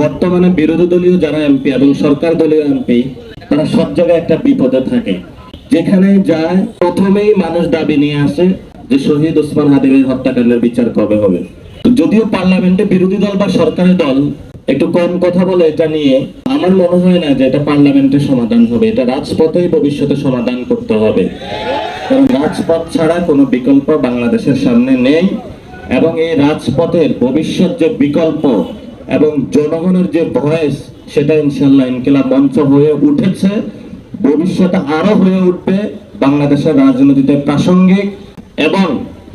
বর্তমানে বিরোধী দলীয় যারা এমপি এবং সরকার দলীয় এমপি, তারা সব জায়গায় একটা বিপদে থাকে। যেখানে যায় প্রথমেই মানুষ দাবি নিয়ে আসে যে শহীদ ওসমান হাদির হত্যাকাণ্ডের বিচার কবে হবে। যদিও পার্লামেন্টে বিরোধী দল বা সরকারি দল একটু কম কথা বলে এটা নিয়ে, আমার মনে হয় না যে এটা পার্লামেন্টে সমাধান হবে। এটা রাজপথেই ভবিষ্যতে সমাধান করতে হবে, কারণ রাজপথ ছাড়া কোনো বিকল্প বাংলাদেশের সামনে নেই। এবং এই রাজপথের ভবিষ্যৎ যে বিকল্প এবং জনগণের যে ভয়েস, সেটা ইনশাল্লাহ ইনকিলাব মঞ্চ হয়ে উঠেছে, ভবিষ্যতে আরো হয়ে উঠবে বাংলাদেশের রাজনীতিতে প্রাসঙ্গিক। এবং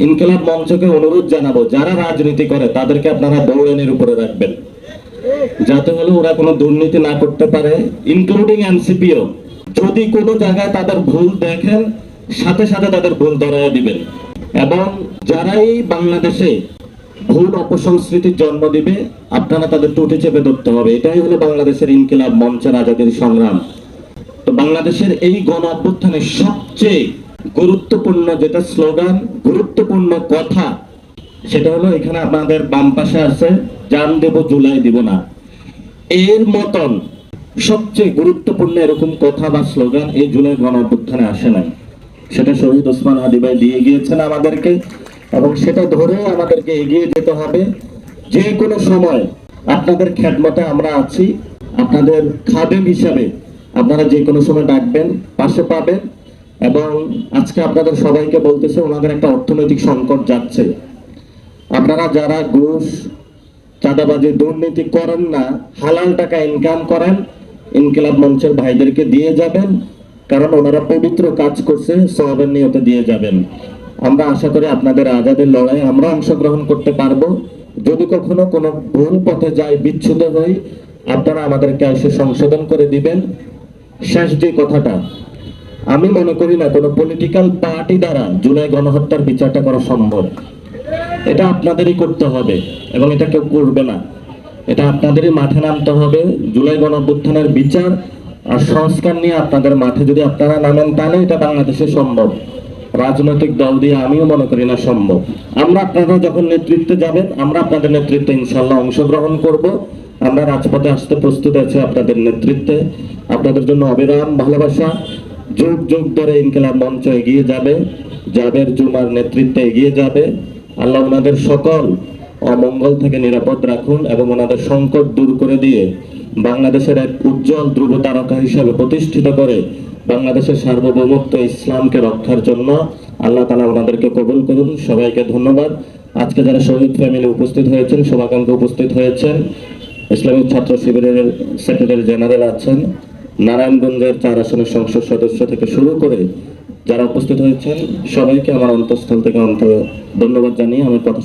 ইনকিলাব মঞ্চকে অনুরোধ জানাবো, যারা রাজনীতি করে তাদেরকে আপনারা দৌড়ানির উপরে রাখবেন, যাতে হলে ওরা কোনো দুর্নীতি না করতে পারে, ইনক্লুডিং এনসিপিও। যদি কোনো জায়গায় তাদের ভুল দেখেন, সাথে সাথে তাদের ভুল ধরায় দিবেন। এবং যারাই বাংলাদেশে ভুল অপসংস্কৃতির জন্ম দিবে, আপনারা তাদের টুটি চেপে ধরতে হবে। এটাই হলো বাংলাদেশের ইনকিলাব মঞ্চের আজাদির সংগ্রাম। তো বাংলাদেশের এই গণ অভ্যুত্থানের সবচেয়ে গুরুত্বপূর্ণ যেটা স্লোগান, গুরুত্বপূর্ণ কথা, সেটা হলো এখানে আপনাদের বাম পাশে আছে, জান দেব জুলাই দিব না। এর মতন সবচেয়ে গুরুত্বপূর্ণ এরকম কথা বা স্লোগান এই জুলাই গণ অভ্যুত্থানে আসে নাই। সেটা শহীদ ওসমান হাদি ভাই দিয়ে গিয়েছেন আমাদেরকে, এবং সেটা ধরে আমাদেরকে এগিয়ে যেতে হবে। যে কোনো সময় আপনাদের খেদমতে আমরা আছি, আপনাদের খাদেম হিসাবে আপনারা যে কোনো সময় ডাকবেন, পাশে পাবেন। এবং আজকে আপনাদের সবাইকে বলতেছে, ওনাদের একটা অর্থনৈতিক সংকট যাচ্ছে। আপনারা যারা ঘুষ, চাঁদাবাজি, দুর্নীতি করেন না, হালাল টাকা ইনকাম করেন, ইনকিলাব মঞ্চের ভাইদেরকে দিয়ে যাবেন, কারণ ওনারা পবিত্র কাজ করছে, সওয়াবের নিয়তে দিয়ে যাবেন। আমরা আশা করি আপনাদের আজাদের লড়াইয়ে আমরা অংশগ্রহণ করতে পারবো। যদি কখনো কোনো ভুল পথে যাই, বিচ্ছুত হই, আপনারা আমাদেরকে এসে সংশোধন করে দিবেন। শেষ যে কথাটা, আমি মনে করি না কোনো পলিটিক্যাল পার্টি দ্বারা জুলাই গণহত্যার বিচারটা করা সম্ভব। এটা আপনাদেরই করতে হবে, এবং এটা কেউ করবে না। এটা আপনাদেরই মাঠে নামতে হবে। জুলাই গণঅভ্যুত্থানের বিচার আর সংস্কার নিয়ে আপনাদের মাঠে যদি আপনারা নামেন, তাহলে এটা বাংলাদেশে সম্ভব। রাজনৈতিক দল দিয়ে আমিও মনে করি না সম্ভব। আমরা আপনারা যখন নেতৃত্বে যাবেন, আমরা আপনাদের নেতৃত্বে ইনশাল্লাহ অংশগ্রহণ করব। আমরা রাজপথে আসতে প্রস্তুত আছি আপনাদের নেতৃত্বে। আপনাদের জন্য অবিরাম ভালোবাসা। যুগ যুগ ধরে ইনকিলাব মঞ্চ এগিয়ে যাবে, জাবের জুমার নেতৃত্বে এগিয়ে যাবে। আল্লাহ ওনাদের সকল অমঙ্গল থেকে নিরাপদ রাখুন, এবং ওনাদের সংকট দূর করে দিয়ে বাংলাদেশের এক উজ্জ্বল ধ্রুব তারকা হিসাবে প্রতিষ্ঠিত করে বাংলাদেশের সার্বভৌমত্ব ইসলামকে রক্ষার জন্য আল্লাহ তাআলা ওনাদেরকে কবুল করুন। সবাইকে ধন্যবাদ। আজকে যারা শহীদ ফ্যামিলি উপস্থিত হয়েছেন, শুভাকাঙ্ক্ষী উপস্থিত হয়েছেন, ইসলামিক ছাত্র শিবিরের সেক্রেটারি জেনারেল আছেন, নারায়ণগঞ্জের 4 আসনের সংসদ সদস্য থেকে শুরু করে যারা উপস্থিত হয়েছেন, সবাইকে আমার অন্তঃস্থল থেকে ধন্যবাদ জানিয়ে আমার কথা